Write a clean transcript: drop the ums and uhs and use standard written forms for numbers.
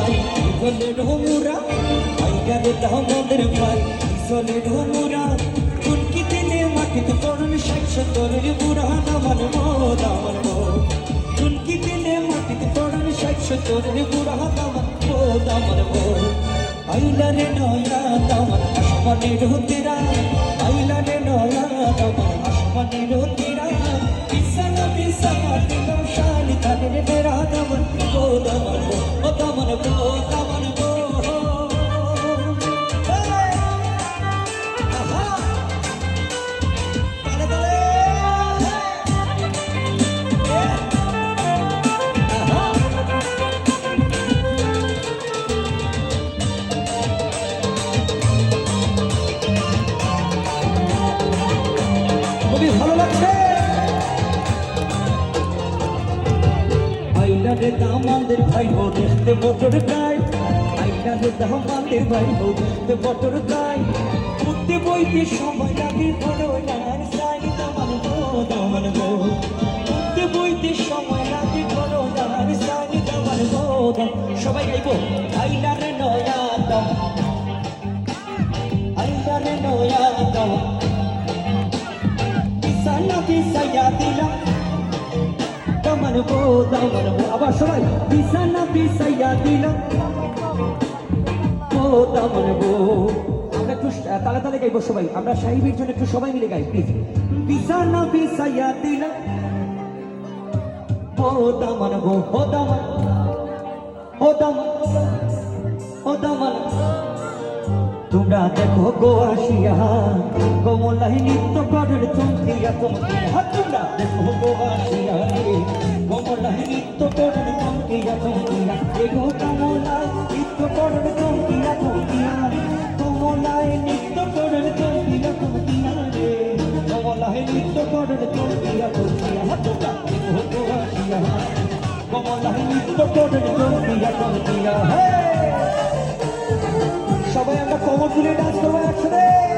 ভাই চলে ঢোমুরা আইয়ারে দামদের ভাই চলে ঢোমুরা চুনকি দিলে মাটিতে পড়ন ৬০-৭০ বুড়া দামান চুনকি দিলে মাটিতে পড়ন ৬০-৭০ বুড়া দামান আইলা রে নয়া দামান আসমানের হতিরা আইলা রে নয়া দামান আসমানের হতিরা বিছানা বিছানা দিলাম শালি তাদের বেড়া দামান দামান ও দামান দামান ভালো লাগছে আইলা রে দামানদের ভাই হো দেখতে মোটর গাই আইলা রে দামানদের ভাই হো দেখতে মোটর গাই উঠতে বইতে সময় লাগে বড় নার সাই দামান উঠতে বইতে সময় লাগে বড় নার সাই দামান সবাই গাইবো আইলা রে নয়া দাম আইলা রে নয়া দাম বিছানা বিছাইয়া দিলাম দামান আবার সবাই বিছানা বিছাইয়া দিলাম দামান আমরা একটু তালে তালে গাইবো সবাই আমরা সাহিবের জন্য একটু সবাই মিলে গাই প্লিজ বিছানা বিছাইয়া দিলাম দামান দামান তোমরা দেখো গো আসিয়া কমলাই নিত্য করের চমকিয়া তোমরা দেখো গো আসিয়া কমলাই নিত্য করের চমকিয়া এগো কমলাই নিত্য করের চমকিয়া কমলাই নিত্য করের চমকিয়া রে কমলাই নিত্য করের চমকিয়া তোমরা দেখো গো আসিয়া কমলাই নিত্য করের চমকিয়া সবাই আমরা কমর তুলে ডান্স করবো একসাথে